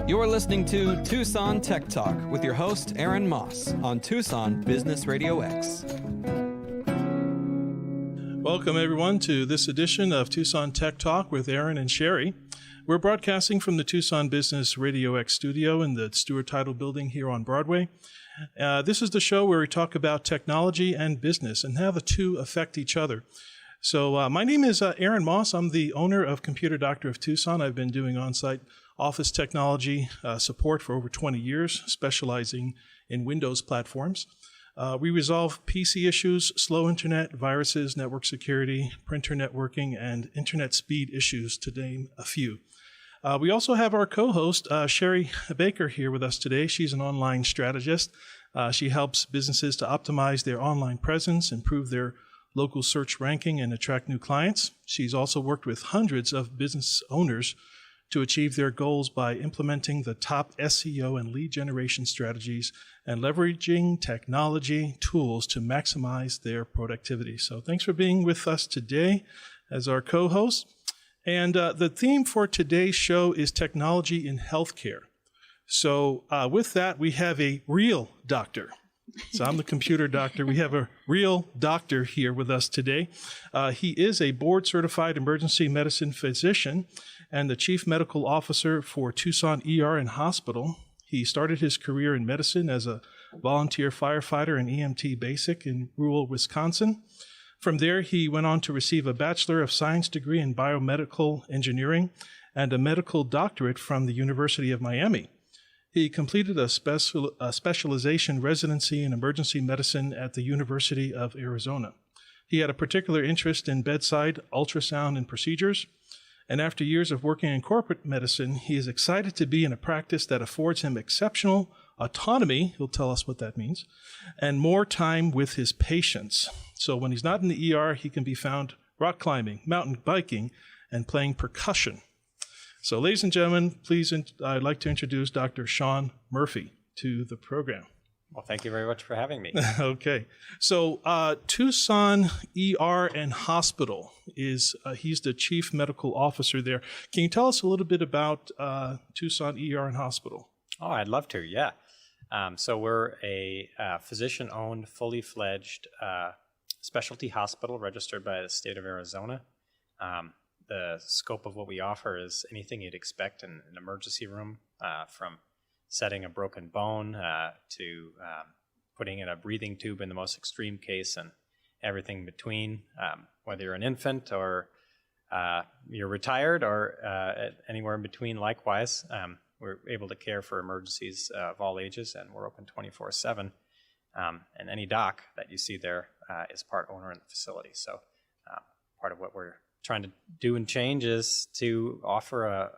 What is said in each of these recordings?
You're listening to Tucson Tech Talk with your host, Aaron Moss, on Tucson Business RadioX. Welcome, everyone, to this edition of Tucson Tech Talk with Aaron and Sherry. We're broadcasting from the Tucson Business RadioX studio in the Stewart Title building here on Broadway. This is the show where we talk about technology and business and how the two affect each other. So my name is Aaron Moss. I'm the owner of Computer Doctor of Tucson. I've been doing on-site office technology support for over 20 years, specializing in Windows platforms. We resolve PC issues, slow internet, viruses, network security, printer networking, and internet speed issues, to name a few. We also have our co-host, Sherry Baker, here with us today. She's an online strategist. She helps businesses to optimize their online presence, improve their local search ranking, and attract new clients. She's also worked with hundreds of business owners to achieve their goals by implementing the top SEO and lead generation strategies and leveraging technology tools to maximize their productivity. So thanks for being with us today as our co-host. And the theme for today's show is technology in healthcare. So with that, we have a real doctor. So I'm the computer doctor. We have a real doctor here with us today. He is a board-certified emergency medicine physician and the chief medical officer for Tucson ER and Hospital. He started his career in medicine as a volunteer firefighter in EMT Basic in rural Wisconsin. From there, he went on to receive a Bachelor of Science degree in biomedical engineering and a medical doctorate from the University of Miami. He completed a specialization residency in emergency medicine at the University of Arizona. He had a particular interest in bedside ultrasound and procedures, and after years of working in corporate medicine, he is excited to be in a practice that affords him exceptional autonomy, he'll tell us what that means, and more time with his patients. So when he's not in the ER, he can be found rock climbing, mountain biking, and playing percussion. So ladies and gentlemen, please, I'd like to introduce Dr. Sean Murphy to the program. Well, thank you very much for having me. Okay. So Tucson ER and Hospital is, he's the chief medical officer there. Can you tell us a little bit about Tucson ER and Hospital? Oh, I'd love to, yeah. So we're a physician-owned, fully fledged specialty hospital registered by the state of Arizona. The scope of what we offer is anything you'd expect in an emergency room, from setting a broken bone to putting in a breathing tube in the most extreme case and everything between, whether you're an infant or you're retired or anywhere in between likewise. We're able to care for emergencies of all ages, and we're open 24/7. And any doc that you see there is part owner in the facility. So part of what we're trying to do and change is to offer a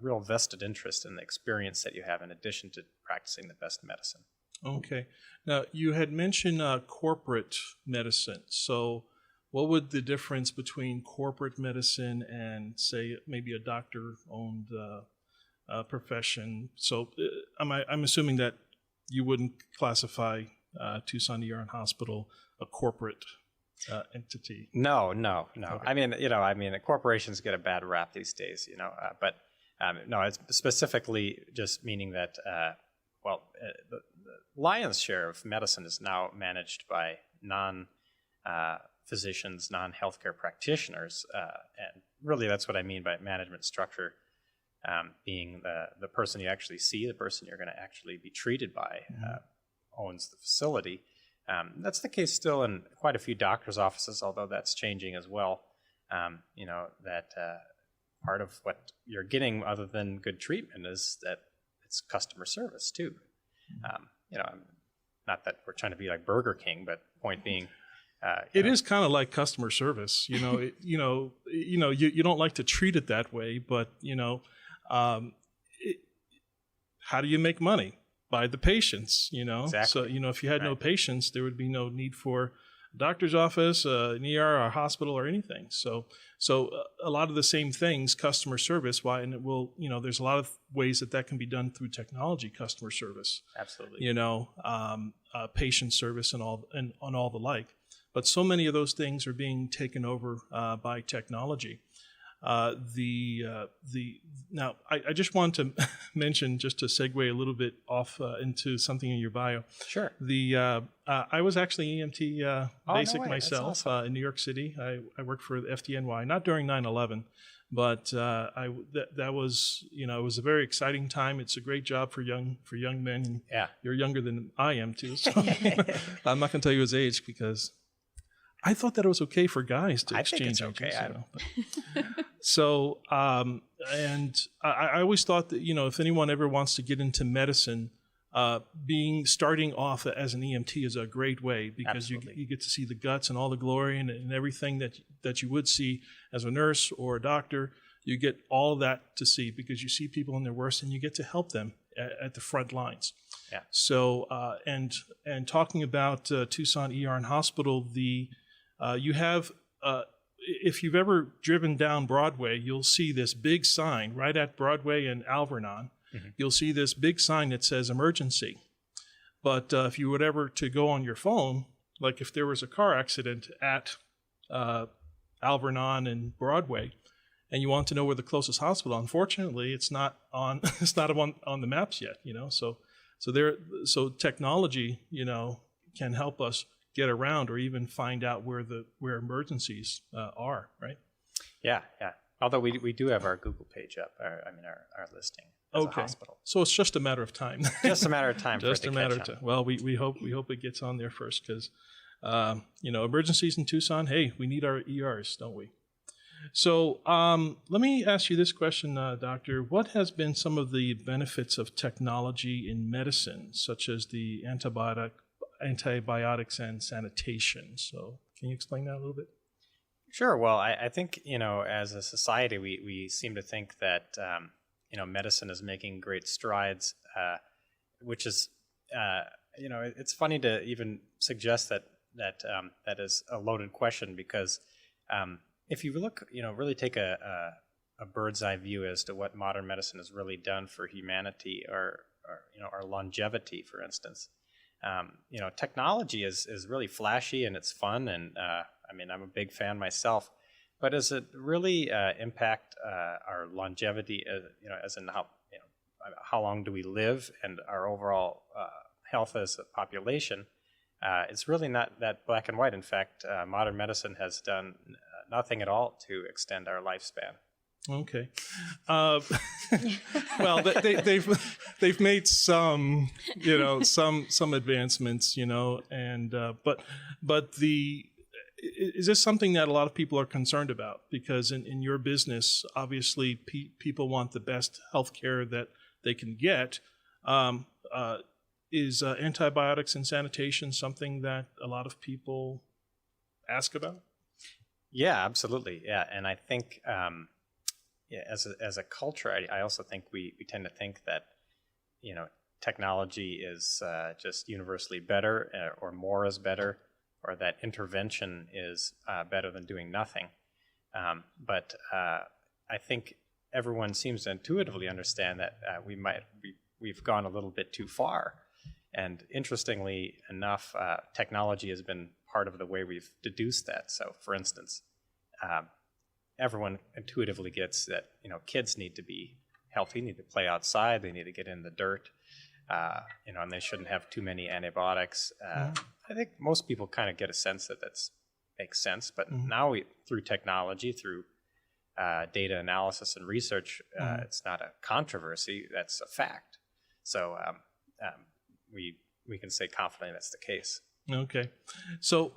real vested interest in the experience that you have in addition to practicing the best medicine. Okay. Now, you had mentioned corporate medicine. So what would the difference between corporate medicine and, say, maybe a doctor-owned profession? So I'm assuming that you wouldn't classify Tucson ER and Hospital a corporate entity. No. Okay. I mean, corporations get a bad rap these days, but no, it's specifically just meaning that, the lion's share of medicine is now managed by non-physicians, non-healthcare practitioners, and really that's what I mean by management structure, being the person you actually see, the person you're going to actually be treated by, owns the facility. That's the case still in quite a few doctors' offices, although that's changing as well. Part of what you're getting other than good treatment is that it's customer service too. Not that we're trying to be like Burger King, but point being, it is kind of like customer service. You don't like to treat it that way, but how do you make money? By the patients, Exactly. So, if you had no patients, there would be no need for a doctor's office, an ER, or a hospital, or anything. So a lot of the same things, customer service, and it will, there's a lot of ways that can be done through technology, customer service. Absolutely. Patient service and all the like. But so many of those things are being taken over by technology. The Now, I just want to mention, just to segue a little bit off into something in your bio. Sure. I was actually EMT Basic no way. That's myself awesome. in New York City. I worked for the FDNY, not during 9/11, but that was, it was a very exciting time. It's a great job for young men. And Yeah. you're younger than I am too, so I'm not going to tell you his age because I thought that it was okay for guys to exchange think it's ages. okay. So, and I always thought that, if anyone ever wants to get into medicine, starting off as an EMT is a great way because you get to see the guts and all the glory and everything that you would see as a nurse or a doctor. You get all of that to see because you see people in their worst and you get to help them at the front lines. Yeah. So, and talking about Tucson ER Hospital, you have, if you've ever driven down Broadway, you'll see this big sign right at Broadway and Alvernon. Mm-hmm. You'll see this big sign that says emergency. But if you would ever to go on your phone, like if there was a car accident at Alvernon and Broadway, and you want to know where the closest hospital, unfortunately, it's not on on the maps yet. So technology, can help us get around or even find out where emergencies are, right? Yeah. Although we do have our Google page up, our listing as a hospital. So it's just a matter of time. Just a matter of time. Just a matter of time. Well, we hope it gets on there first because, emergencies in Tucson. Hey, we need our ERs, don't we? So let me ask you this question, Doctor. What has been some of the benefits of technology in medicine, such as the antibiotics and sanitation? So can you explain that a little bit? Sure. Well, I think, as a society, we seem to think that, medicine is making great strides, which is, it's funny to even suggest that is a loaded question because if you look, really take a bird's eye view as to what modern medicine has really done for humanity or our longevity, for instance. Technology is really flashy and it's fun, and I'm a big fan myself. But does it really impact our longevity? As in how long do we live and our overall health as a population? It's really not that black and white. In fact, modern medicine has done nothing at all to extend our lifespan. Okay. Well, they've made some advancements, and but is this something that a lot of people are concerned about? Because in your business, obviously, people want the best health care that they can get. Is antibiotics and sanitation something that a lot of people ask about? Yeah, absolutely. Yeah, and I think as a culture, I also think we tend to think that technology is just universally better, or more is better, or that intervention is better than doing nothing. But I think everyone seems to intuitively understand that we've gone a little bit too far. And interestingly enough, technology has been part of the way we've deduced that. So, for instance, everyone intuitively gets that kids need to be healthy, need to play outside, they need to get in the dirt, and they shouldn't have too many antibiotics. I think most people kind of get a sense that makes sense. But now through technology, through data analysis and research, it's not a controversy; that's a fact. So we can say confidently that's the case. Okay. So,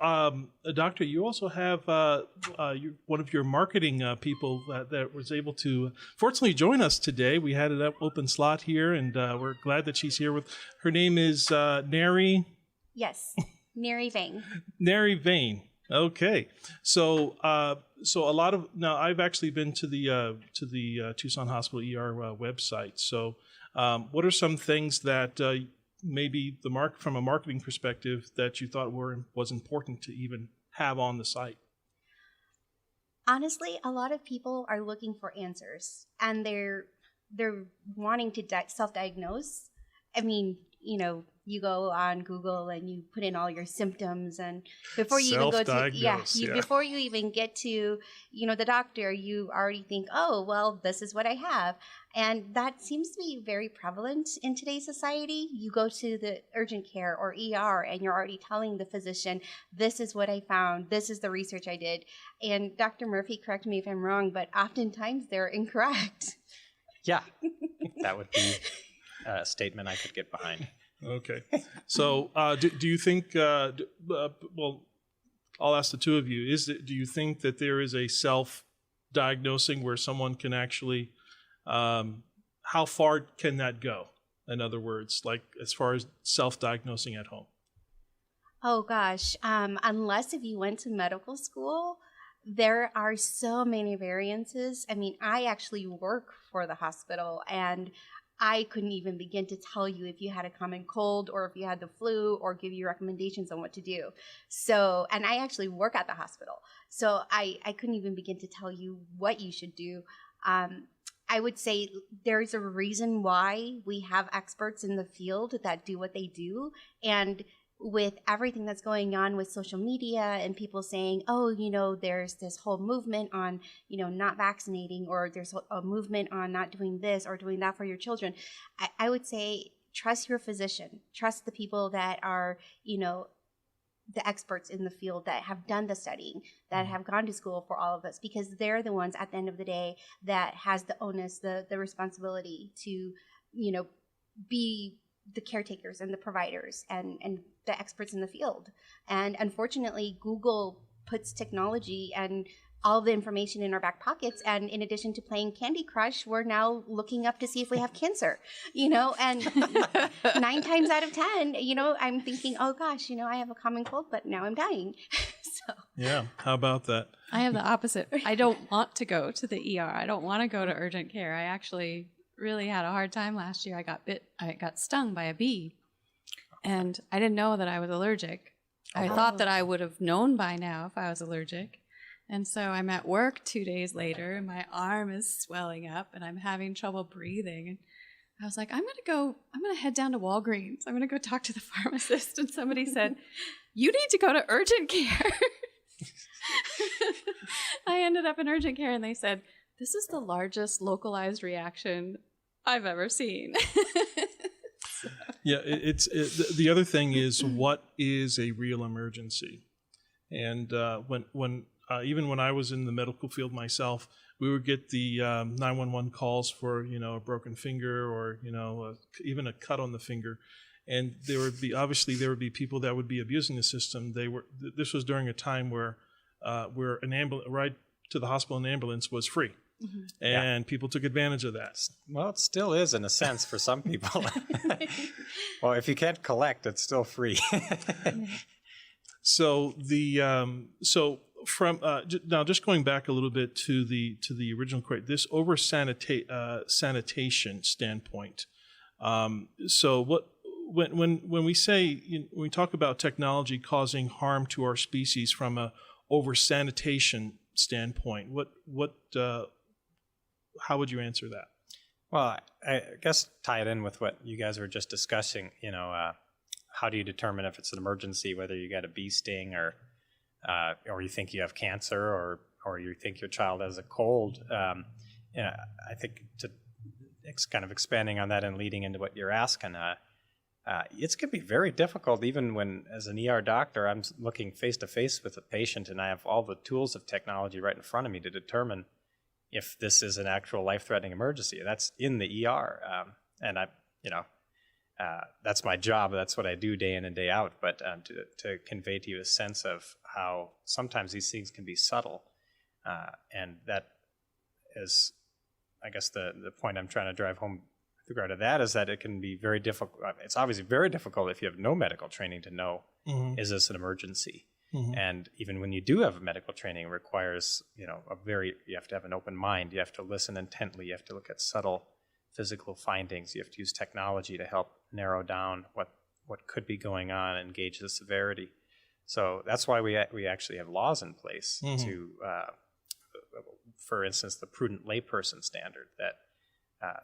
Doctor, you also have one of your marketing people that was able to fortunately join us today. We had an open slot here, and we're glad that she's here. Her name is NARY. Yes, NARY Vang. NARY Vang. Okay. So a lot of now I've actually been to the Tucson Hospital ER website. So, what are some things that maybe from a marketing perspective that you thought was important to even have on the site? Honestly, a lot of people are looking for answers, and they're wanting to self-diagnose. I mean, you You go on Google and you put in all your symptoms, and before you even go to before you even get to the doctor, you already think, oh well, this is what I have. And that seems to be very prevalent in today's society. You go to the urgent care or ER and you're already telling the physician, this is what I found, this is the research I did. And Dr. Murphy, correct me if I'm wrong, but oftentimes they're incorrect. Yeah, that would be a statement I could get behind. Okay. So do you think, well, I'll ask the two of you, do you think that there is a self-diagnosing where someone can actually, how far can that go? In other words, like as far as self-diagnosing at home? Oh gosh, unless if you went to medical school, there are so many variances. I mean, I actually work for the hospital, and I couldn't even begin to tell you if you had a common cold or if you had the flu or give you recommendations on what to do. So, and I actually work at the hospital. So I couldn't even begin to tell you what you should do. I would say there's a reason why we have experts in the field that do what they do. And with everything that's going on with social media and people saying, oh, there's this whole movement on, not vaccinating, or there's a movement on not doing this or doing that for your children. I would say trust your physician, trust the people that are, the experts in the field that have done the studying, that have gone to school for all of this, because they're the ones at the end of the day that has the onus, the responsibility to, be the caretakers and the providers and the experts in the field. And unfortunately, Google puts technology and all the information in our back pockets. And in addition to playing Candy Crush, we're now looking up to see if we have cancer, and 9 times out of 10, I'm thinking, oh gosh, I have a common cold, but now I'm dying. So yeah. How about that? I have the opposite. I don't want to go to the ER. I don't want to go to urgent care. I actually really had a hard time last year. I got stung by a bee, and I didn't know that I was allergic. I thought that I would have known by now if I was allergic. And so I'm at work 2 days later, and my arm is swelling up, and I'm having trouble breathing. And I was like, I'm going to head down to Walgreens. I'm going to go talk to the pharmacist. And somebody said, you need to go to urgent care. I ended up in urgent care, and they said, this is the largest localized reaction I've ever seen. Yeah, the other thing is, what is a real emergency? And even when I was in the medical field myself, we would get the 911 calls for a broken finger or even a cut on the finger, and there would be people that would be abusing the system. This was during a time where an ride to the hospital in an ambulance was free. Mm-hmm. And people took advantage of that. Well, it still is in a sense for some people. Well, if you can't collect, it's still free. So from now, just going back a little bit to the original quote, this over sanitation standpoint. So what when we say when we talk about technology causing harm to our species from a over sanitation standpoint, how would you answer that? Well, I guess tie it in with what you guys were just discussing. How do you determine if it's an emergency, whether you got a bee sting or you think you have cancer or you think your child has a cold? I think it's kind of expanding on that and leading into what you're asking. It's going to be very difficult, even when, as an ER doctor, I'm looking face to face with a patient and I have all the tools of technology right in front of me to determine if this is an actual life-threatening emergency. That's in the ER, and that's my job. That's what I do day in and day out. But to convey to you a sense of how sometimes these things can be subtle, and that is, I guess, the point I'm trying to drive home with regard to that is that it can be very difficult. It's obviously very difficult if you have no medical training to know, is this an emergency? Mm-hmm. And even when you do have medical training, it requires, you have to have an open mind. You have to listen intently. You have to look at subtle physical findings. You have to use technology to help narrow down what could be going on and gauge the severity. So that's why we actually have laws in place to, for instance, the prudent layperson standard that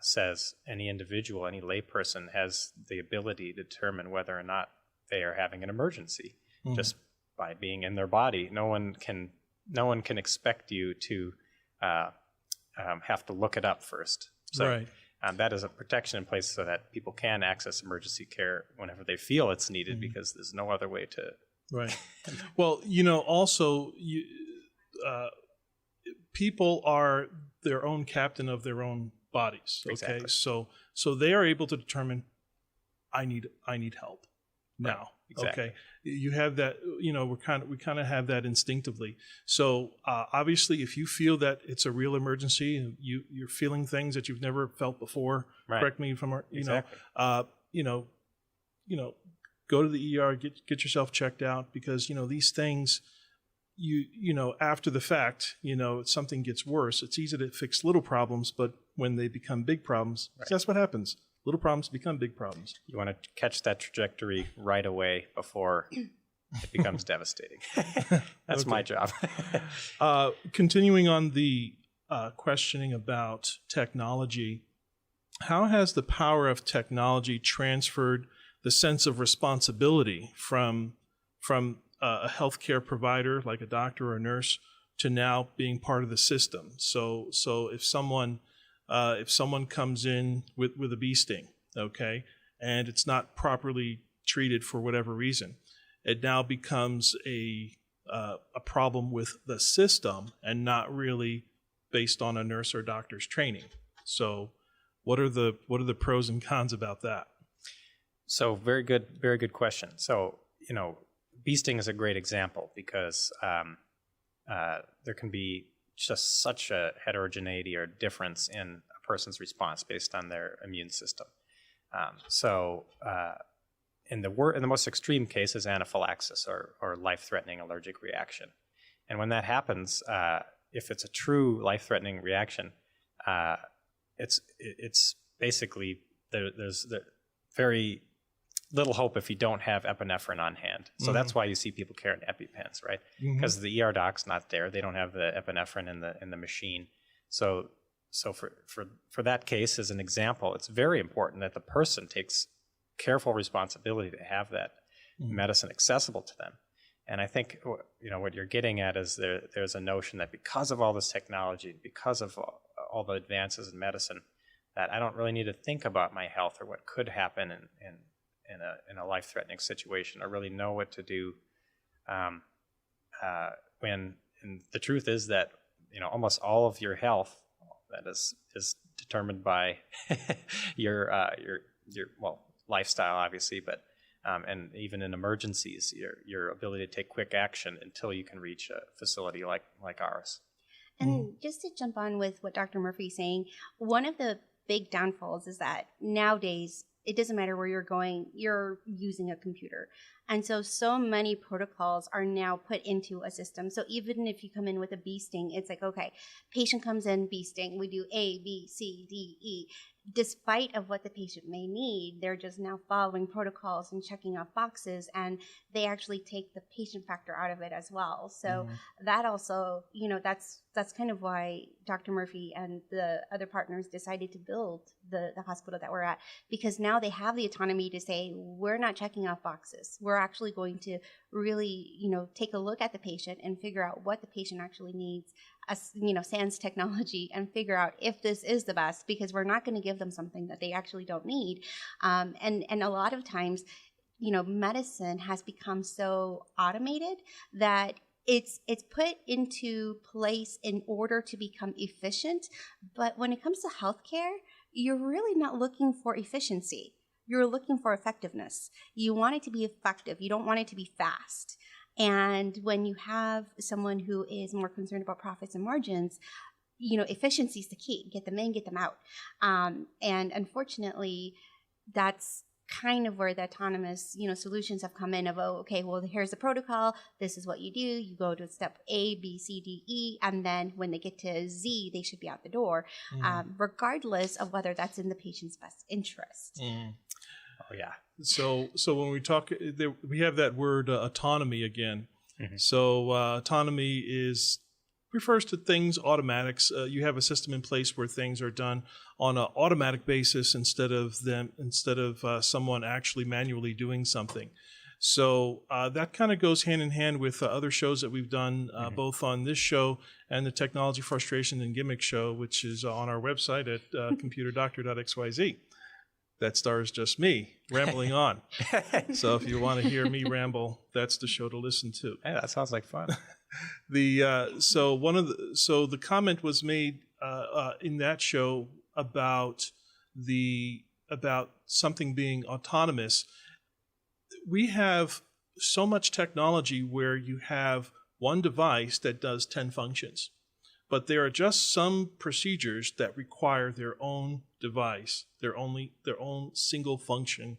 says any individual, any layperson has the ability to determine whether or not they are having an emergency just by being in their body. No one can expect you to have to look it up first. So Right. that is a protection in place so that people can access emergency care whenever they feel it's needed, because there's no other way to. Right. Well, also, people are their own captain of their own bodies. Okay, Exactly. so they are able to determine, I need help now. Right. Exactly. Okay, you have that. We kind of have that instinctively. So obviously, if you feel that it's a real emergency and you're feeling things that you've never felt before, Right. correct me if I'm Exactly. go to the ER, get yourself checked out, because these things, after the fact, if something gets worse, it's easy to fix little problems, but when they become big problems, Right. that's what happens. Little problems become big problems. You want to catch that trajectory right away before it becomes devastating. That's Okay. my job. Continuing on the questioning about technology, how has the power of technology transferred the sense of responsibility from a healthcare provider like a doctor or a nurse to now being part of the system? So if someone comes in with a bee sting, okay, and it's not properly treated for whatever reason, it now becomes a problem with the system and not really based on a nurse or doctor's training. So what are the pros and cons about that? So very good question. So, bee sting is a great example because there can be just such a heterogeneity or difference in a person's response based on their immune system. In the most extreme case is anaphylaxis or life-threatening allergic reaction. And when that happens, if it's a true life-threatening reaction, it's basically there's very little hope if you don't have epinephrine on hand. So that's why you see people carrying EpiPens, right? Because the ER doc's not there; they don't have the epinephrine in the machine. So for that case, as an example, it's very important that the person takes careful responsibility to have that medicine accessible to them. And I think what you're getting at is there's a notion that because of all this technology, because of all the advances in medicine, that I don't really need to think about my health or what could happen in a life-threatening situation, or really know what to do. And the truth is that almost all of your health that is determined by your lifestyle, obviously, but and even in emergencies, your ability to take quick action until you can reach a facility like ours. And just to jump on with what Dr. Murphy is saying, one of the big downfalls is that nowadays it doesn't matter where you're going, you're using a computer. And so many protocols are now put into a system. So even if you come in with a bee sting, it's like, okay, patient comes in, bee sting, we do A, B, C, D, E. Despite of what the patient may need, they're just now following protocols and checking off boxes, and they actually take the patient factor out of it as well. So that also, that's kind of why Dr. Murphy and the other partners decided to build the hospital that we're at, because now they have the autonomy to say, we're not checking off boxes. We're actually going to really, take a look at the patient and figure out what the patient actually needs, sans technology, and figure out if this is the best, because we're not going to give them something that they actually don't need. And a lot of times, medicine has become so automated that it's put into place in order to become efficient. But when it comes to healthcare, you're really not looking for efficiency. You're looking for effectiveness. You want it to be effective. You don't want it to be fast. And when you have someone who is more concerned about profits and margins, efficiency is the key. Get them in, get them out. And unfortunately, that's kind of where the autonomous, solutions have come in of, okay, well, here's the protocol. This is what you do. You go to step A, B, C, D, E, and then when they get to Z, they should be out the door, regardless of whether that's in the patient's best interest. Oh, yeah. So when we talk, we have that word autonomy again. So autonomy is refers to things, automatics. You have a system in place where things are done on an automatic basis instead of someone actually manually doing something. So that kind of goes hand in hand with other shows that we've done, both on this show and the Technology Frustration and Gimmick show, which is on our website at computerdoctor.xyz. That stars just me rambling on. So if you want to hear me ramble, that's the show to listen to. Hey, that sounds like fun. So the comment was made in that show about something being autonomous. We have so much technology where you have one device that does 10 functions, but there are just some procedures that require their own device, their own single function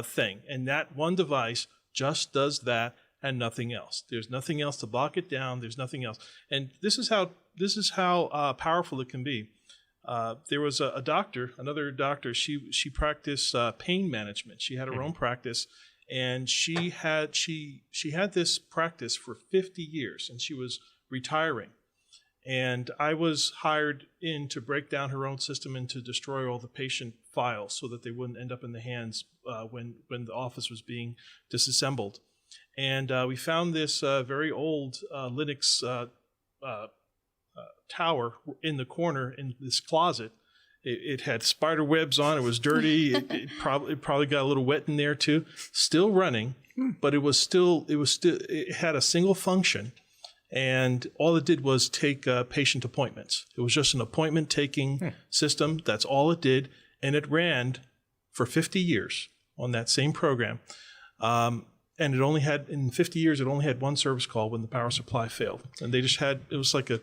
thing, and that one device just does that and nothing else. There's nothing else to lock it down. There's nothing else, and this is how powerful it can be. There was another doctor. She practiced pain management. She had her own practice, and she had this practice for 50 years, and she was retiring. And I was hired in to break down her own system and to destroy all the patient files so that they wouldn't end up in the hands when the office was being disassembled. And we found this very old Linux tower in the corner in this closet. It had spider webs on. It was dirty. It probably got a little wet in there too. Still running, but it had a single function. And all it did was take patient appointments. It was just an appointment-taking system. That's all it did. And it ran for 50 years on that same program. And in 50 years, it only had one service call when the power supply failed. And they just it was like a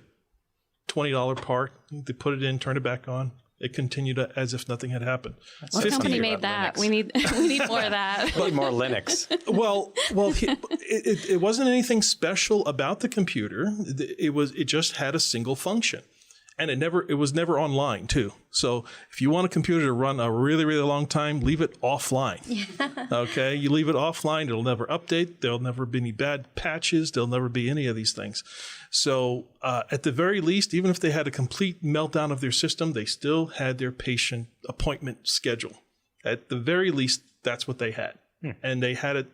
$20 part. They put it in, turned it back on. It continued as if nothing had happened. What company made that? We need more of that. We need more Linux. Well, it wasn't anything special about the computer. It just had a single function, and it was never online too. So if you want a computer to run a really, really long time, leave it offline. Okay, you leave it offline, it'll never update. There'll never be any bad patches. There'll never be any of these things. So at the very least, even if they had a complete meltdown of their system, they still had their patient appointment schedule. At the very least, that's what they had. And they had it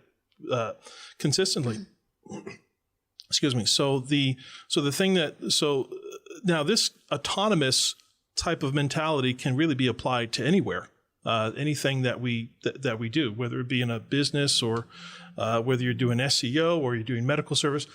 consistently. Excuse me. So now this autonomous type of mentality can really be applied to anywhere. Anything that we do, whether it be in a business or whether you're doing SEO or you're doing medical service,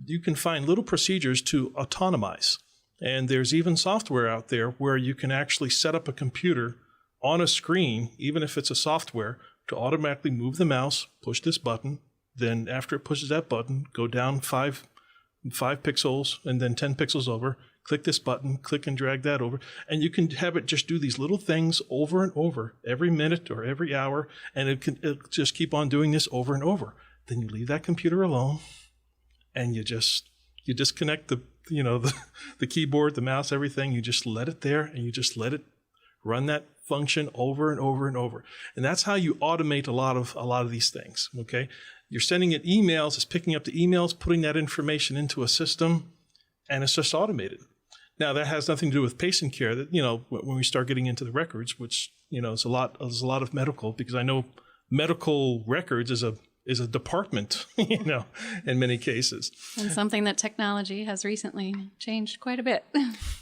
you can find little procedures to autonomize. And there's even software out there where you can actually set up a computer on a screen, even if it's a software, to automatically move the mouse, push this button, then after it pushes that button, go down 5 pixels and then 10 pixels over, click this button, click and drag that over, and you can have it just do these little things over and over every minute or every hour, and it'll just keep on doing this over and over. Then you leave that computer alone, and you disconnect the keyboard, the mouse, everything. You just let it there, and you just let it run that function over and over and over. And that's how you automate a lot of these things. Okay, you're sending it emails, it's picking up the emails, putting that information into a system, and it's just automated. Now that has nothing to do with patient care. That when we start getting into the records, which is a lot of medical, because I know medical records is a department, in many cases. And something that technology has recently changed quite a bit.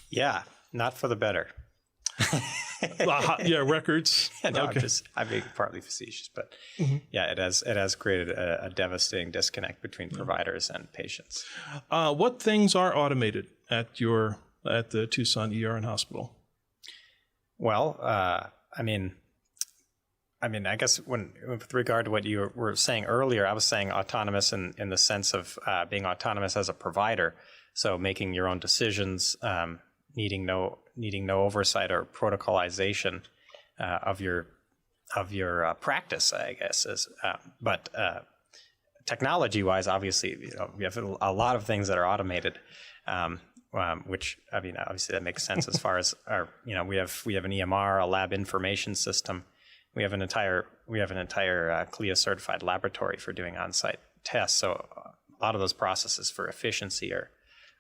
Yeah, not for the better. Records. No, okay. I'm being partly facetious, but yeah, it has created a devastating disconnect between providers and patients. What things are automated at the Tucson ER and Hospital? Well, I guess with regard to what you were saying earlier, I was saying autonomous in the sense of being autonomous as a provider. So making your own decisions, needing no oversight or protocolization of your practice, I guess. But technology-wise, obviously, we have a lot of things that are automated. Which obviously that makes sense as far as we have an EMR, a lab information system. We have an entire CLIA certified laboratory for doing on-site tests. So a lot of those processes for efficiency are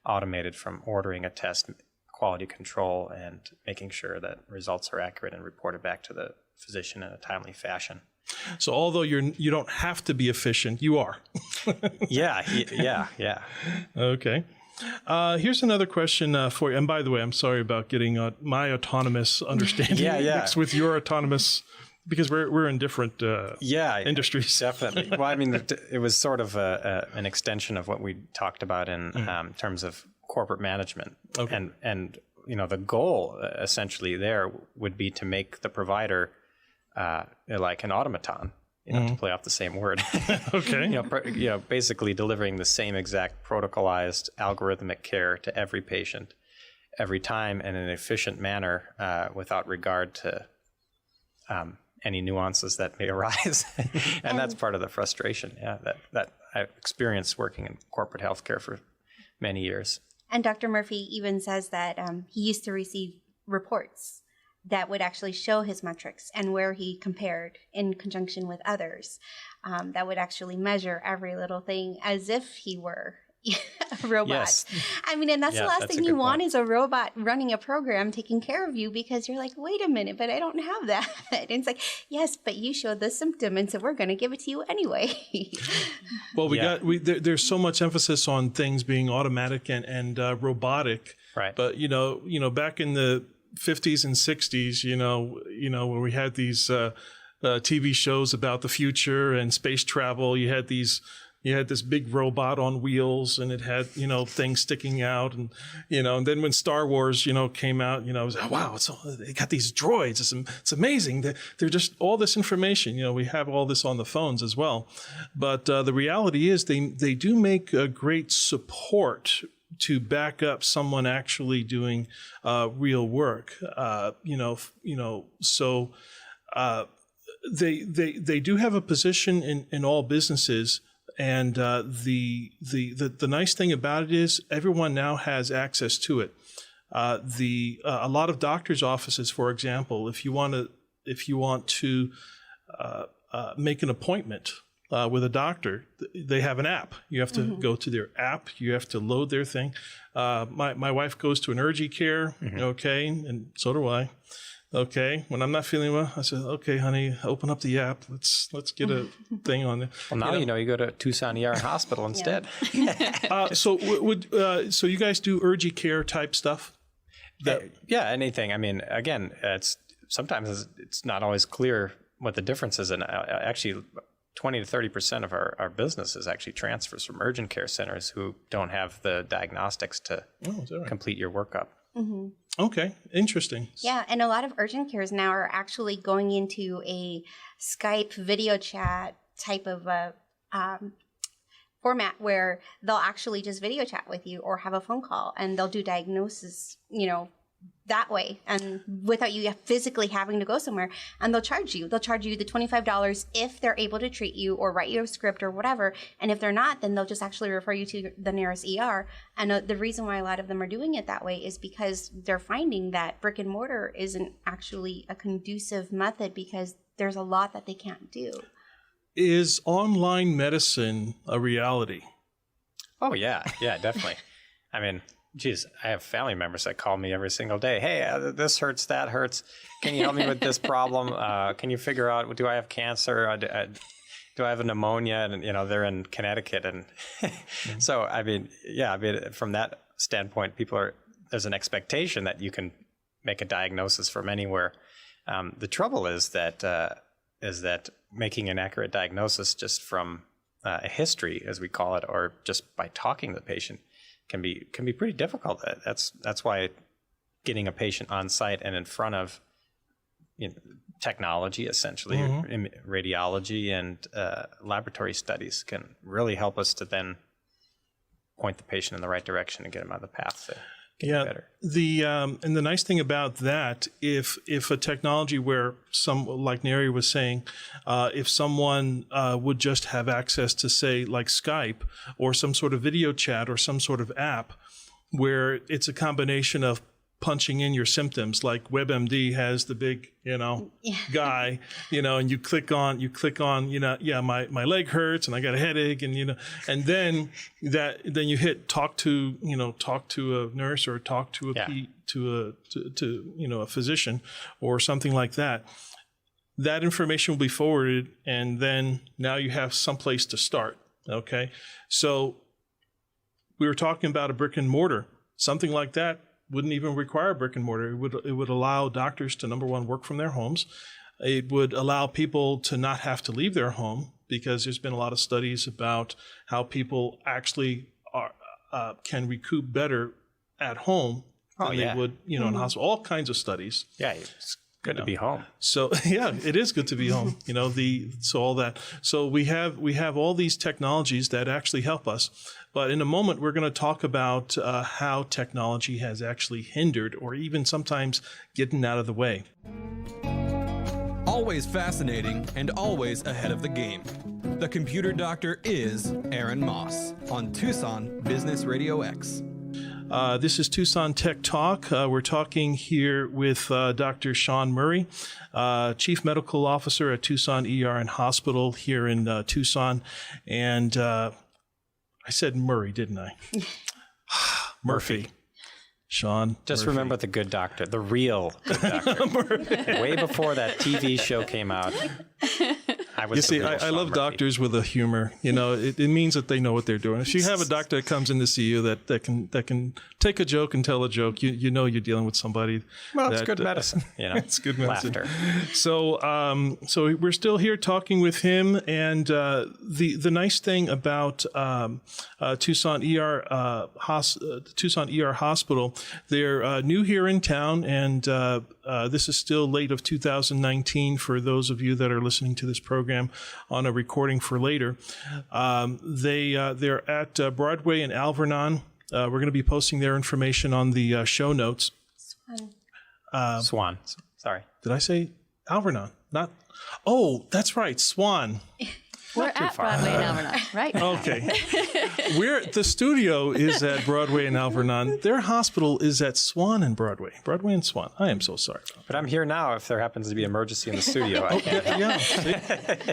automated from ordering a test, quality control, and making sure that results are accurate and reported back to the physician in a timely fashion. So although you don't have to be efficient, you are. Yeah. Okay. Here's another question for you. And by the way, I'm sorry about getting my autonomous understanding mixed with your autonomous, because we're in different industries. Definitely. Well, I mean, it was sort of an extension of what we talked about in terms of corporate management. Okay. And the goal essentially there would be to make the provider like an automaton, to play off the same word. Okay. Basically delivering the same exact protocolized algorithmic care to every patient every time in an efficient manner without regard to any nuances that may arise. And that's part of the frustration, that I've experienced working in corporate healthcare for many years. And Dr. Murphy even says that he used to receive reports that would actually show his metrics and where he compared in conjunction with others, that would actually measure every little thing as if he were a robot. Yes. I mean, and that's the last thing you want is a robot running a program taking care of you, because you're like, wait a minute, but I don't have that. And it's like, yes, but you showed the symptom, and so we're going to give it to you anyway. Well, there's so much emphasis on things being automatic and robotic. Right. But back in the 50s and 60s, where we had these TV shows about the future and space travel, you had this big robot on wheels, and it had, things sticking out. And, and then when Star Wars, came out, it was, wow, they got these droids. It's amazing. They're just all this information. We have all this on the phones as well. But the reality is they do make a great support to back up someone actually doing real work. So they do have a position in all businesses. And the nice thing about it is everyone now has access to it. A lot of doctors' offices, for example, if you want to make an appointment with a doctor, they have an app. You have to go to their app. You have to load their thing. My wife goes to an urgent care, okay, and so do I. Okay, when I'm not feeling well, I said, "Okay, honey, open up the app. Let's get a thing on there." Well, now you go to Tucson ER Hospital instead. So you guys do urgent care type stuff? Anything. I mean, again, sometimes it's not always clear what the difference is, and actually, 20 to 30% of our business is actually transfers from urgent care centers who don't have the diagnostics to complete your workup. Mm-hmm. Okay, interesting. Yeah, and a lot of urgent cares now are actually going into a Skype video chat type of a format where they'll actually just video chat with you or have a phone call, and they'll do diagnosis, that way, and without you physically having to go somewhere. And they'll charge you the $25 if they're able to treat you or write you a script or whatever. And if they're not, then they'll just actually refer you to the nearest ER. And the reason why a lot of them are doing it that way is because they're finding that brick and mortar isn't actually a conducive method, because there's a lot that they can't do. Is online medicine a reality? Oh, yeah, definitely. I mean, geez, I have family members that call me every single day. Hey, this hurts, that hurts. Can you help me with this problem? Can you figure out, do I have cancer? Do I have a pneumonia? And, they're in Connecticut. And so, from that standpoint, there's an expectation that you can make a diagnosis from anywhere. The trouble is that making an accurate diagnosis just from a history, as we call it, or just by talking to the patient, can be pretty difficult. That's why getting a patient on site and in front of technology, essentially, radiology and laboratory studies, can really help us to then point the patient in the right direction and get them on the path to get better. And the nice thing about that, if a technology where like NARY was saying, if someone would just have access to, say, like Skype or some sort of video chat or some sort of app where it's a combination of punching in your symptoms, like WebMD has the big, guy, and you click on, my leg hurts and I got a headache, and and then you hit talk to a nurse or talk to a physician or something like that. That information will be forwarded, and then now you have someplace to start. Okay, so we were talking about a brick and mortar, something like that. Wouldn't even require brick and mortar. It would allow doctors to, number one, work from their homes. It would allow people to not have to leave their home, because there's been a lot of studies about how people actually can recoup better at home than they would, in hospital. All kinds of studies. Yeah, it's good to be home. So yeah, it is good to be home. All that. So we have all these technologies that actually help us. But in a moment, we're going to talk about how technology has actually hindered or even sometimes getting out of the way. Always fascinating and always ahead of the game. The computer doctor is Aaron Moss on Tucson Business RadioX. This is Tucson Tech Talk. We're talking here with Dr. Sean Murray, Chief Medical Officer at Tucson ER Hospital here in Tucson. And I said Murray, didn't I? Murphy. Sean. Just Murphy. Remember the good doctor, the real good doctor. Way before that TV show came out. I love doctors with a humor. It means that they know what they're doing. If you have a doctor that comes in to see you that can take a joke and tell a joke, you're dealing with somebody. Well, it's good medicine. It's good medicine. Laughter. So we're still here talking with him, and the nice thing about Tucson ER Hospital, they're new here in town, and this is still late of 2019 for those of you that are listening to this program on a recording for later. They're at Broadway and Alvernon. We're going to be posting their information on the show notes. Swan. Sorry. Did I say Alvernon? Not. Oh, that's right. Swan. We're at Broadway and Alvernon, right? Okay. The studio is at Broadway and Alvernon. Their hospital is at Swan and Broadway. Broadway and Swan. I am so sorry. But I'm here now if there happens to be an emergency in the studio.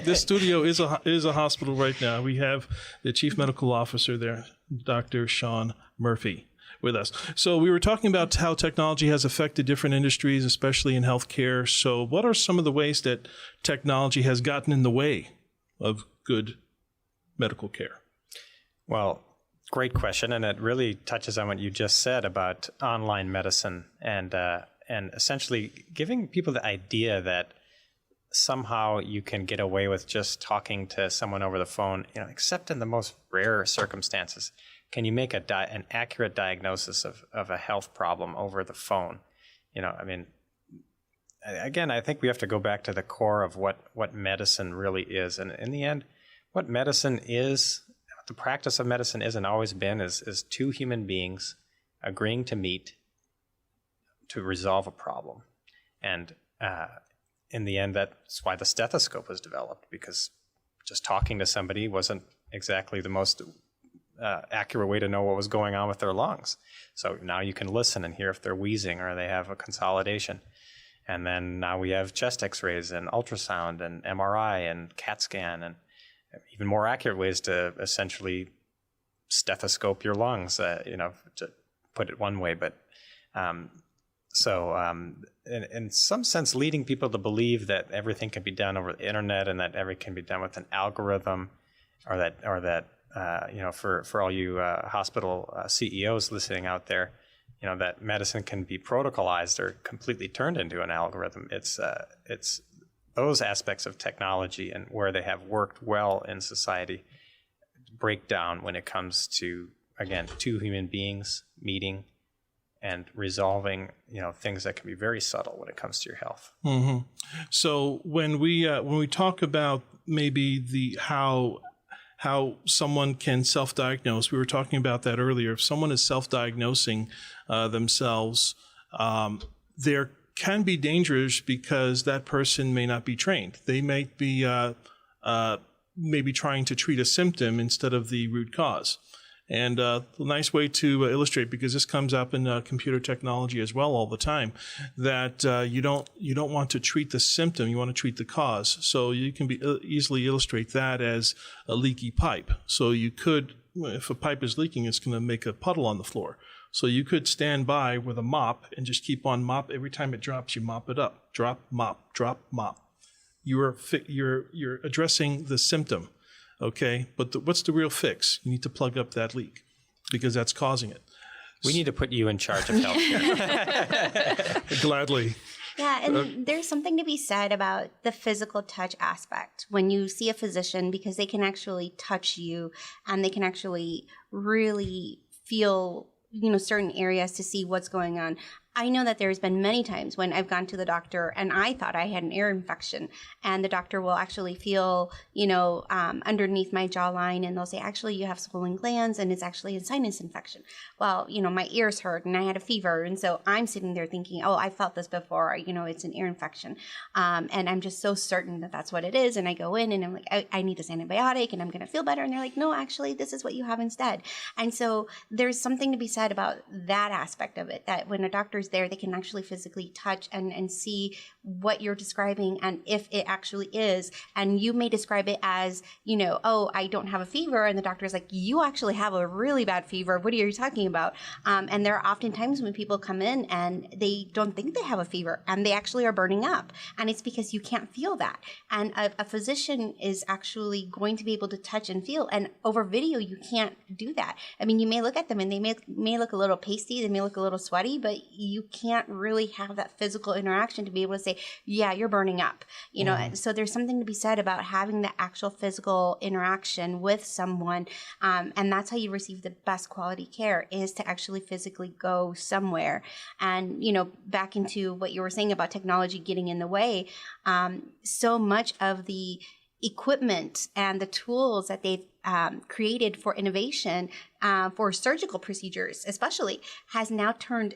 This studio is a hospital right now. We have the Chief Medical Officer there, Dr. Sean Murphy, with us. So we were talking about how technology has affected different industries, especially in healthcare. So what are some of the ways that technology has gotten in the way of good medical care? Well, great question, and it really touches on what you just said about online medicine and essentially giving people the idea that somehow you can get away with just talking to someone over the phone, except in the most rare circumstances. Can you make an accurate diagnosis of a health problem over the phone? Again, I think we have to go back to the core of what medicine really is. And in the end, what medicine is, the practice of medicine is and always been, is two human beings agreeing to meet to resolve a problem. And in the end, that's why the stethoscope was developed, because just talking to somebody wasn't exactly the most accurate way to know what was going on with their lungs. So now you can listen and hear if they're wheezing or they have a consolidation. And then now we have chest x-rays and ultrasound and MRI and CAT scan and even more accurate ways to essentially stethoscope your lungs, to put it one way. But in some sense, leading people to believe that everything can be done over the internet and that everything can be done with an algorithm, or that for all you hospital CEOs listening out there, that medicine can be protocolized or completely turned into an algorithm. It's those aspects of technology and where they have worked well in society break down when it comes to, again, two human beings meeting and resolving, things that can be very subtle when it comes to your health. Mm-hmm. So when we talk about maybe how someone can self-diagnose, we were talking about that earlier. If someone is self-diagnosing themselves, there can be dangers because that person may not be trained. They might be maybe trying to treat a symptom instead of the root cause. And a nice way to illustrate, because this comes up in computer technology as well all the time, that you don't want to treat the symptom, you want to treat the cause. So you can easily illustrate that as a leaky pipe. So you could, if a pipe is leaking, it's going to make a puddle on the floor. So you could stand by with a mop and just keep on mop. Every time it drops, you mop it up. Drop, mop, drop, mop. You're addressing the symptom. Okay, but what's the real fix? You need to plug up that leak because that's causing it. We need to put you in charge of healthcare. Gladly. Yeah, and there's something to be said about the physical touch aspect when you see a physician, because they can actually touch you and they can actually really feel, certain areas to see what's going on. I know that there's been many times when I've gone to the doctor and I thought I had an ear infection, and the doctor will actually feel, underneath my jawline, and they'll say, actually, you have swollen glands and it's actually a sinus infection. Well, my ears hurt and I had a fever. And so I'm sitting there thinking, oh, I felt this before, it's an ear infection. And I'm just so certain that that's what it is. And I go in and I'm like, I need this antibiotic and I'm going to feel better. And they're like, no, actually, this is what you have instead. And so there's something to be said about that aspect of it, that when a doctor's there, they can actually physically touch and see what you're describing and if it actually is. And you may describe it as, oh, I don't have a fever. And the doctor's like, you actually have a really bad fever. What are you talking about? And there are often times when people come in and they don't think they have a fever and they actually are burning up. And it's because you can't feel that. And a physician is actually going to be able to touch and feel. And over video, you can't do that. I mean, you may look at them and they may look a little pasty, they may look a little sweaty, but you can't really have that physical interaction to be able to say, yeah, you're burning up. So there's something to be said about having the actual physical interaction with someone. And that's how you receive the best quality care, is to actually physically go somewhere. And, back into what you were saying about technology getting in the way, so much of the equipment and the tools that they've created for innovation for surgical procedures especially has now turned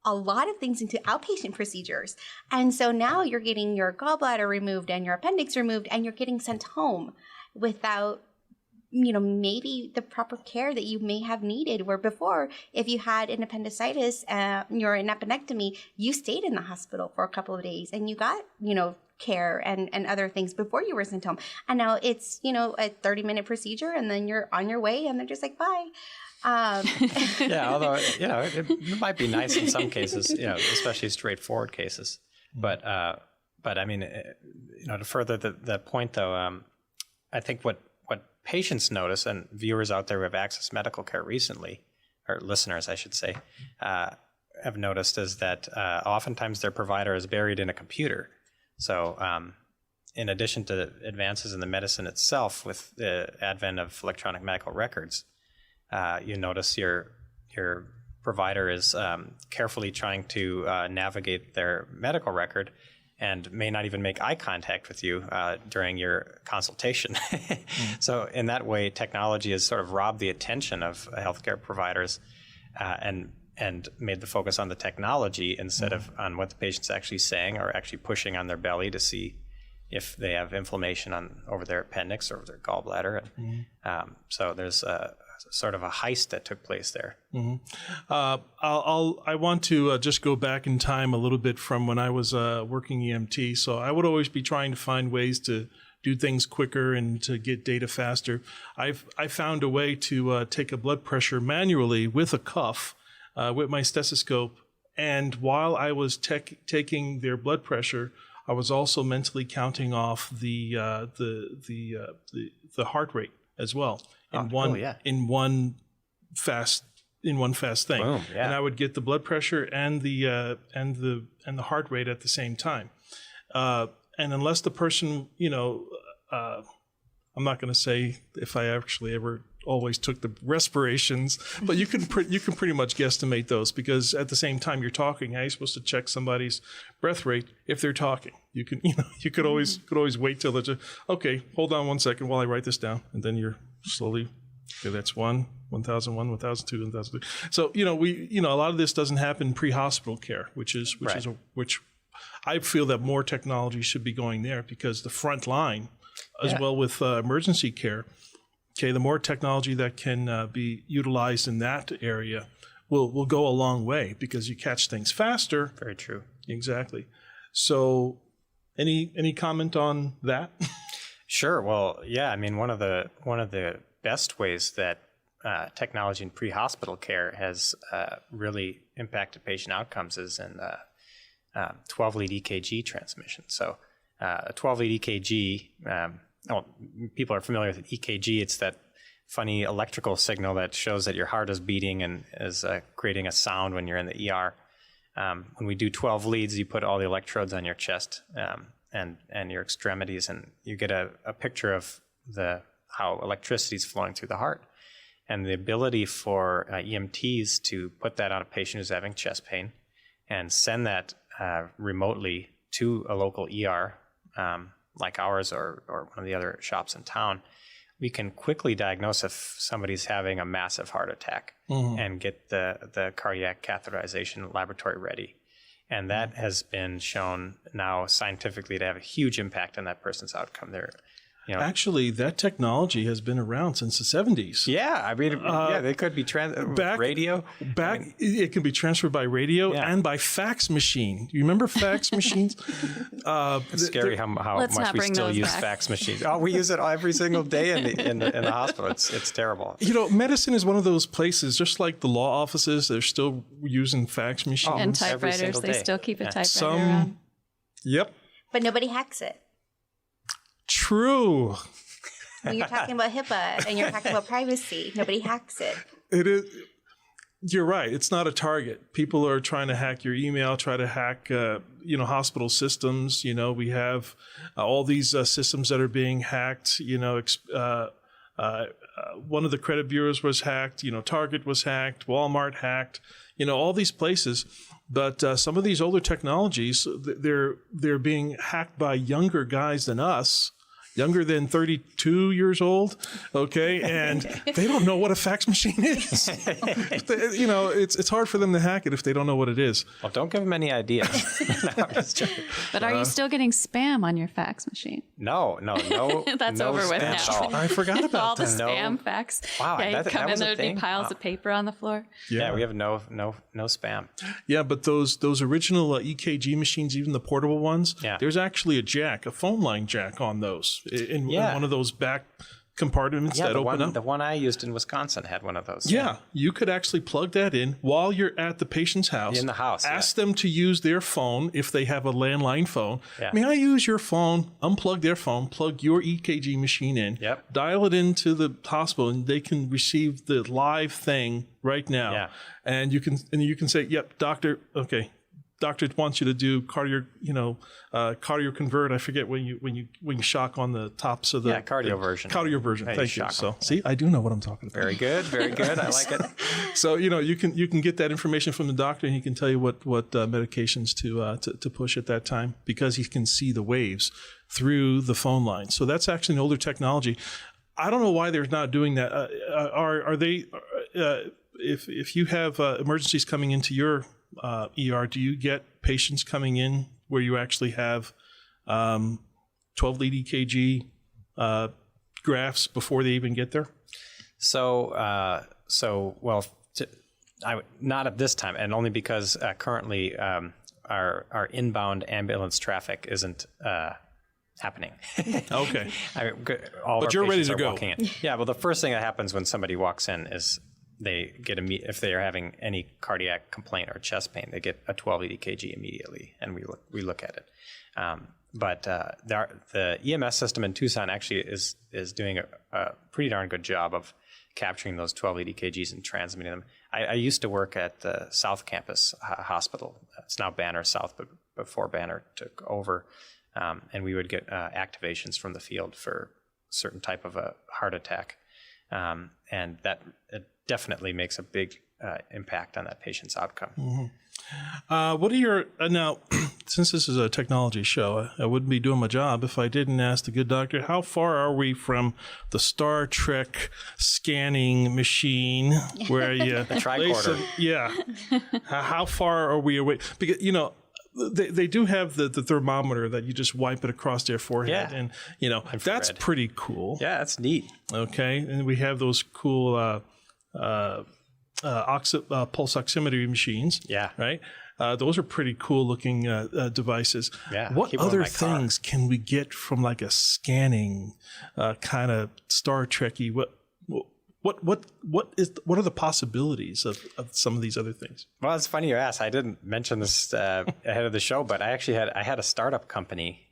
a lot of things into outpatient procedures. And so now you're getting your gallbladder removed and your appendix removed and you're getting sent home without maybe the proper care that you may have needed, where before, if you had an appendicitis, or an appendectomy, you stayed in the hospital for a couple of days and you got, care and other things before you were sent home. And now it's, a 30-minute procedure and then you're on your way and they're just like, bye. Yeah, although, it might be nice in some cases, especially straightforward cases. But I mean, to further the point though, I think what patients notice, and viewers out there who have accessed medical care recently, or listeners, I should say, have noticed, is that oftentimes their provider is buried in a computer. So in addition to advances in the medicine itself with the advent of electronic medical records, you notice your provider is carefully trying to navigate their medical record and may not even make eye contact with you during your consultation. So in that way, technology has sort of robbed the attention of healthcare providers and made the focus on the technology instead of on what the patient's actually saying or actually pushing on their belly to see if they have inflammation over their appendix or over their gallbladder. So there's sort of a heist that took place there. I want to just go back in time a little bit from when I was working EMT. So I would always be trying to find ways to do things quicker and to get data faster. I found a way to take a blood pressure manually with a cuff with my stethoscope. And while I was taking their blood pressure, I was also mentally counting off the heart rate as well in one fast thing. Boom, yeah. And I would get the blood pressure and the heart rate at the same time. And unless the person, I'm not going to say if I actually ever always took the respirations, but you can pretty much guesstimate those, because at the same time you're talking, how are you supposed to check somebody's breath rate if they're talking? You could always wait till they're okay, hold on 1 second while I write this down, and then you're slowly, okay, that's 1,001, 1,002, 1,003. So a lot of this doesn't happen pre-hospital care, which I feel that more technology should be going there, because the front line, as well with emergency care, Okay, the more technology that can be utilized in that area will go a long way because you catch things faster. Very true. Exactly. So, any comment on that? Sure. Well, yeah. I mean, one of the best ways that technology in pre-hospital care has really impacted patient outcomes is in 12-lead EKG transmission. So, a 12-lead EKG. People are familiar with EKG. It's that funny electrical signal that shows that your heart is beating and is creating a sound when you're in the ER. When we do 12 leads, you put all the electrodes on your chest and your extremities, and you get a picture of how electricity is flowing through the heart. And the ability for EMTs to put that on a patient who's having chest pain and send that remotely to a local ER, like ours or one of the other shops in town, we can quickly diagnose if somebody's having a massive heart attack and get the cardiac catheterization laboratory ready. And that has been shown now scientifically to have a huge impact on that person's outcome. Actually, that technology has been around since the 70s. Yeah, I mean, they could be radio. It can be transferred by radio and by fax machine. You remember fax machines? It's scary how much we still use fax machines. Oh, we use it every single day in the hospital. It's terrible. Medicine is one of those places, just like the law offices, they're still using fax machines. And typewriters, they still keep a typewriter around. Yep. But nobody hacks it. True. When you're talking about HIPAA and you're talking about privacy, nobody hacks it. It is. You're right. It's not a target. People are trying to hack your email, try to hack, hospital systems. We have all these systems that are being hacked. One of the credit bureaus was hacked. Target was hacked. Walmart hacked. All these places. But some of these older technologies, they're being hacked by younger guys than us. Younger than 32 years old, okay, and they don't know what a fax machine is. It's hard for them to hack it if they don't know what it is. Well, don't give them any ideas. No, I'm just joking. But are you still getting spam on your fax machine? No. That's no over with spam now. I forgot about all the that. spam fax. Wow, yeah, that come was in, a there'd be thing? piles of paper on the floor. Yeah, we have no spam. Yeah, but those original EKG machines, even the portable ones, there's actually a phone line jack on those in one of those back compartments that open up. The one I used in Wisconsin had one of those. Yeah, you could actually plug that in while you're at the patient's house. In the house. Ask them to use their phone if they have a landline phone. Yeah. May I use your phone? Unplug their phone, plug your EKG machine in, dial it into the hospital, and they can receive the live thing right now. Yeah. And you can say, "Yep, doctor, okay. Doctor wants you to do cardio convert." I forget when you shock on the tops of the cardioversion. Cardioversion. Thank you. So see, I do know what I'm talking about. Very good. I like it. So you can get that information from the doctor, and he can tell you what medications to push at that time because he can see the waves through the phone line. So that's actually an older technology. I don't know why they're not doing that. Are they? If you have emergencies coming into your ER, do you get patients coming in where you actually have 12-lead EKG graphs before they even get there? Not at this time, and only because currently our inbound ambulance traffic isn't happening. Okay. But you're ready to go. Yeah. Well, the first thing that happens when somebody walks in is they get if they are having any cardiac complaint or chest pain, they get a 12-lead EKG immediately, and we look at it. But the EMS system in Tucson actually is doing a pretty darn good job of capturing those 12-lead EKGs and transmitting them. I used to work at the South Campus Hospital. It's now Banner South, but before Banner took over, and we would get activations from the field for a certain type of a heart attack, and that it definitely makes a big impact on that patient's outcome. Mm-hmm. What are your now? Since this is a technology show, I wouldn't be doing my job if I didn't ask the good doctor, how far are we from the Star Trek scanning machine where you the tricorder? How far are we away? Because they do have the thermometer that you just wipe it across their forehead, Yeah. and that's Infrared. pretty cool. Yeah, that's neat. Okay, and we have those cool pulse oximetry machines. Yeah. Right. Those are pretty cool looking devices. Yeah, What keep 'em in other my car. things can we get from like a scanning kind of Star Trek-y? What are the possibilities of some of these other things? Well, it's funny you ask. I didn't mention this ahead of the show, but I actually had a startup company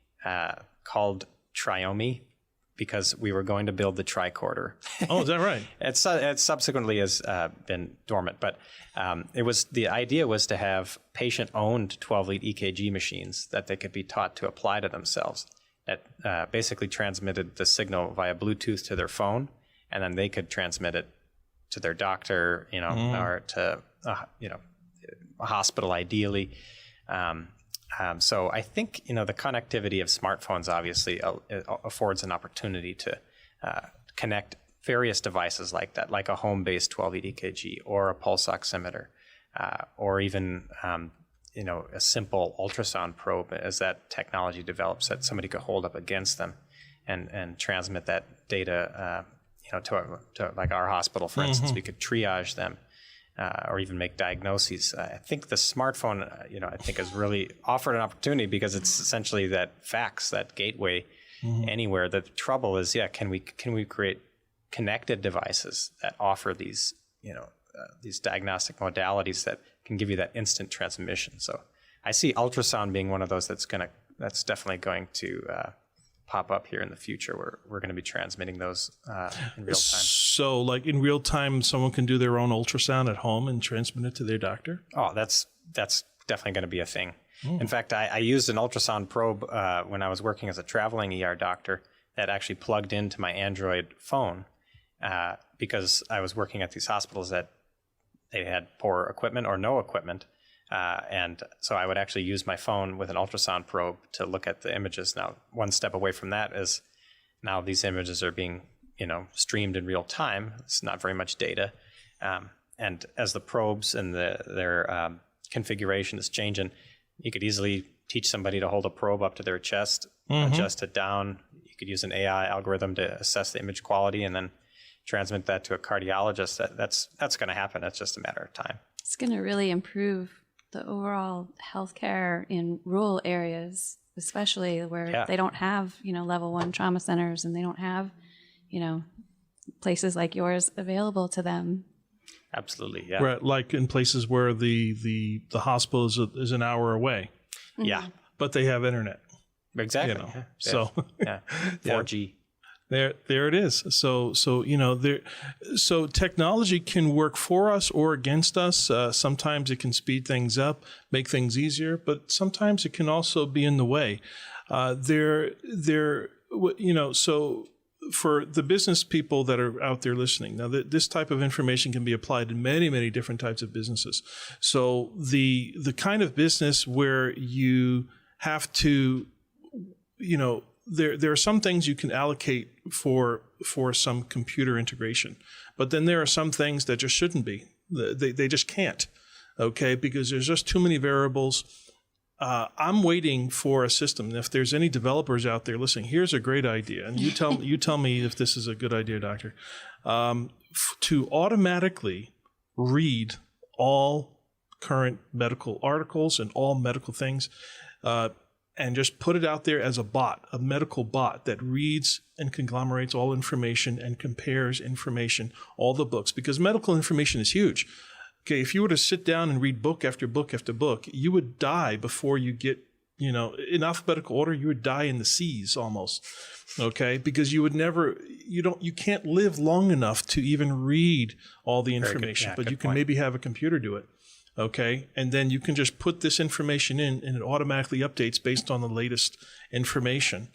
called Triomi, because we were going to build the tricorder. Oh, is that right? It subsequently has been dormant, but the idea was to have patient-owned 12-lead EKG machines that they could be taught to apply to themselves. That basically transmitted the signal via Bluetooth to their phone, and then they could transmit it to their doctor, or to a hospital, ideally. So I think the connectivity of smartphones obviously affords an opportunity to connect various devices like that, like a home-based 12-lead EKG or a pulse oximeter, or even a simple ultrasound probe as that technology develops that somebody could hold up against them and transmit that data to like our hospital, for instance. We could triage them. Or even make diagnoses. I think the smartphone, I think has really offered an opportunity, because it's essentially that fax, that gateway anywhere. The trouble is, can we create connected devices that offer these, these diagnostic modalities that can give you that instant transmission? So I see ultrasound being one of those that's definitely going to pop up here in the future, where we're going to be transmitting those in real time. So, like in real time, someone can do their own ultrasound at home and transmit it to their doctor? Oh, that's definitely going to be a thing. In fact, I used an ultrasound probe when I was working as a traveling ER doctor that actually plugged into my Android phone, because I was working at these hospitals that they had poor equipment or no equipment. And so I would actually use my phone with an ultrasound probe to look at the images. Now, one step away from that is now these images are being, streamed in real time. It's not very much data. And as the probes and their configuration is changing, you could easily teach somebody to hold a probe up to their chest, adjust it down. You could use an AI algorithm to assess the image quality and then transmit that to a cardiologist. That's going to happen. It's just a matter of time. It's going to really improve the overall healthcare in rural areas, especially where they don't have, level 1 trauma centers, and they don't have, places like yours available to them. Absolutely, yeah. Right, like in places where the hospital is an hour away. Yeah. But they have internet. Exactly. Yeah. Yeah. So 4G. There it is. So technology can work for us or against us. Sometimes it can speed things up, make things easier, but sometimes it can also be in the way. So for the business people that are out there listening, now this type of information can be applied in many, many different types of businesses. So the kind of business where you have to, there are some things you can allocate for some computer integration, but then there are some things that just shouldn't be. They just can't, okay? Because there's just too many variables. I'm waiting for a system. If there's any developers out there listening, here's a great idea, and you tell me if this is a good idea, Doctor. To automatically read all current medical articles and all medical things. And just put it out there as a medical bot that reads and conglomerates all information and compares information, all the books, because medical information is huge. Okay, if you were to sit down and read book after book after book, you would die before you get, in alphabetical order, you would die in the C's almost. Okay, because you can't live long enough to even read all the information, but you can maybe have a computer do it. Okay, and then you can just put this information in, and it automatically updates based on the latest information,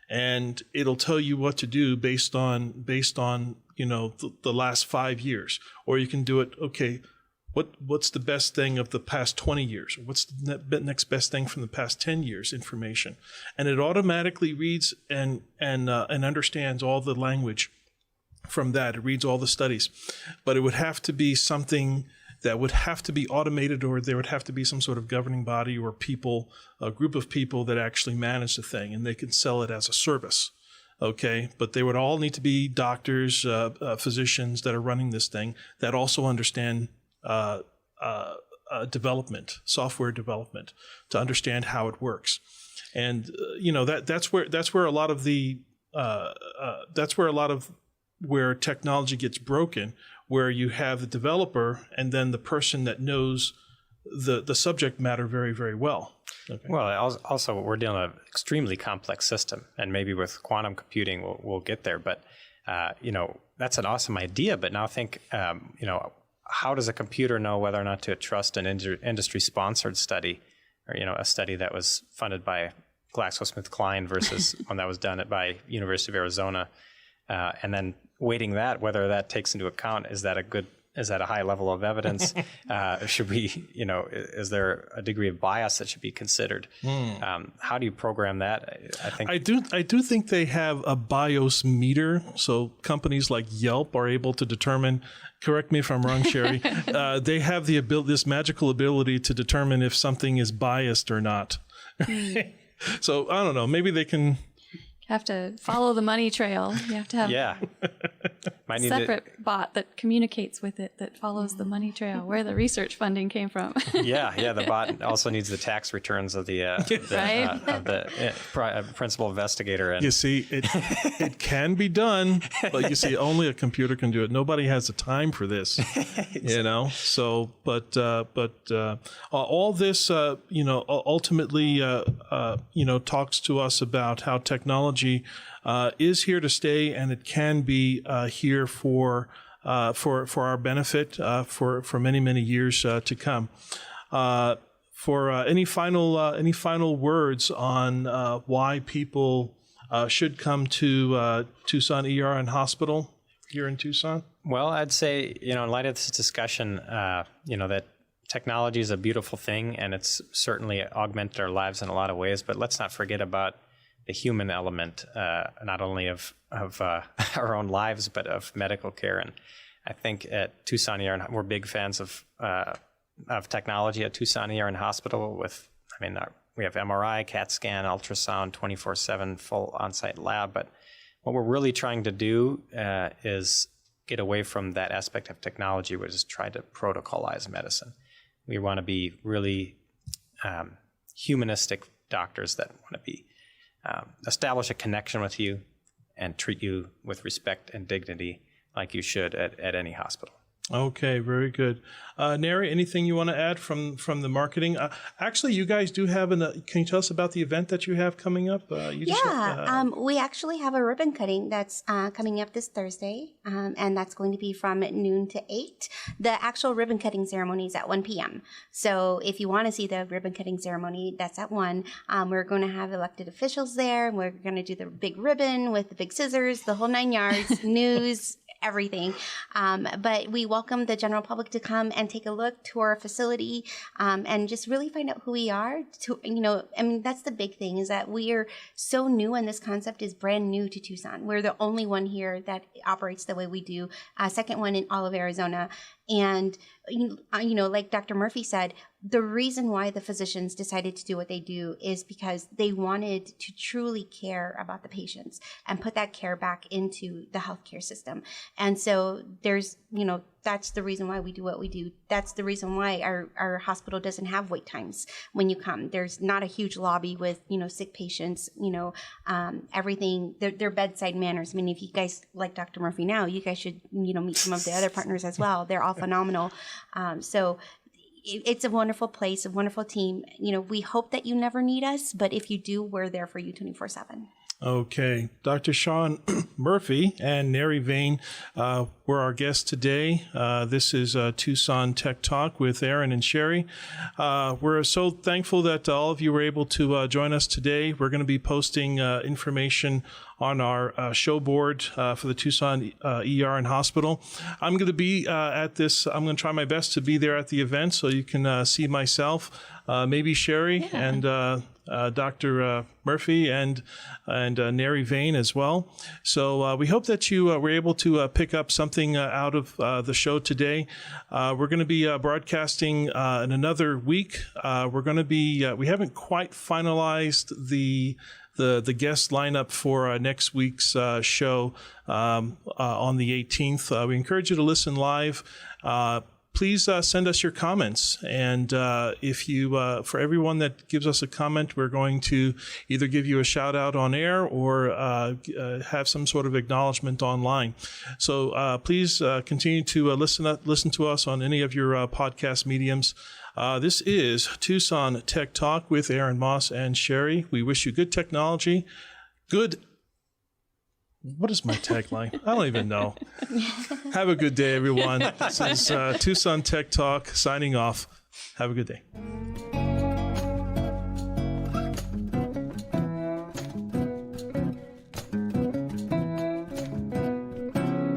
and it'll tell you what to do based on the last 5 years. Or you can do it. Okay, what's the best thing of the past 20 years? What's the next best thing from the past 10 years information? And it automatically reads and understands all the language from that. It reads all the studies, but it would have to be something that would have to be automated, or there would have to be some sort of governing body or people, a group of people that actually manage the thing, and they can sell it as a service. Okay, but they would all need to be doctors, physicians that are running this thing that also understand development, software development, to understand how it works. And that's where a lot of the where technology gets broken, where you have the developer and then the person that knows the subject matter very, very well. Okay. Well, also we're dealing with an extremely complex system, and maybe with quantum computing we'll get there. But that's an awesome idea. But now think, how does a computer know whether or not to trust an industry-sponsored study, or a study that was funded by GlaxoSmithKline versus one that was done by University of Arizona, and then weighting that, whether that takes into account, is that a high level of evidence? Should we, is there a degree of bias that should be considered? How do you program that? I do think they have a BIOS meter. So companies like Yelp are able to determine, correct me if I'm wrong, Sherry, they have this magical ability to determine if something is biased or not. So I don't know, maybe they can have to follow the money trail. You have to have a separate bot that communicates with it, that follows the money trail, where the research funding came from. The bot also needs the tax returns of the principal investigator. And you see, it can be done, but you see, only a computer can do it. Nobody has the time for this, So, but all this, ultimately, talks to us about how technology is here to stay, and it can be here for our benefit for many, many years to come. For any final words on why people should come to Tucson ER and Hospital here in Tucson? Well, I'd say, in light of this discussion, that technology is a beautiful thing, and it's certainly augmented our lives in a lot of ways. But let's not forget about the human element, not only of our own lives, but of medical care. And I think at Tucson ER, we're big fans of technology at Tucson ER and Hospital. We have MRI, CAT scan, ultrasound, 24/7 full on-site lab. But what we're really trying to do is get away from that aspect of technology, which is try to protocolize medicine. We want to be really humanistic doctors that want to be establish a connection with you and treat you with respect and dignity like you should at any hospital. Okay, very good. NARY, anything you want to add from the marketing? Actually, you guys do have can you tell us about the event that you have coming up? We actually have a ribbon cutting that's coming up this Thursday, and that's going to be from noon to 8. The actual ribbon cutting ceremony is at 1 p.m. So if you want to see the ribbon cutting ceremony, that's at 1. We're going to have elected officials there, and we're going to do the big ribbon with the big scissors, the whole 9 yards, news, everything. But we welcome the general public to come and take a look to our facility, and just really find out who we are. That's the big thing, is that we are so new, and this concept is brand new to Tucson. We're the only one here that operates the way we do, second one in all of Arizona. And, like Dr. Murphy said, the reason why the physicians decided to do what they do is because they wanted to truly care about the patients and put that care back into the healthcare system. And so there's, that's the reason why we do what we do. That's the reason why our hospital doesn't have wait times when you come. There's not a huge lobby with, sick patients, everything, their bedside manners. I mean, if you guys like Dr. Murphy now, you guys should, meet some of the other partners as well. They're all phenomenal. So it's a wonderful place, a wonderful team. We hope that you never need us, but if you do, we're there for you 24/7. Okay. Dr. Sean Murphy and NARY Vane were our guests today. This is Tucson Tech Talk with Aaron and Sherry. We're so thankful that all of you were able to join us today. We're going to be posting information on our show board for the Tucson ER and Hospital. I'm going to be at this. I'm going to try my best to be there at the event so you can see myself. maybe Sherry and Dr. Murphy and NARY Vane as well. So we hope that you were able to pick up something out of the show today. We're going to be broadcasting in another week. We're going to be, we haven't quite finalized the guest lineup for next week's show on the 18th. We encourage you to listen live. Please send us your comments. And if you, for everyone that gives us a comment, we're going to either give you a shout out on air or have some sort of acknowledgement online. So please continue to listen to us on any of your podcast mediums. This is Tucson Tech Talk with Aaron Moss and Sherry. We wish you good technology, what is my tagline? I don't even know. Have a good day, everyone. This is Tucson Tech Talk signing off. Have a good day.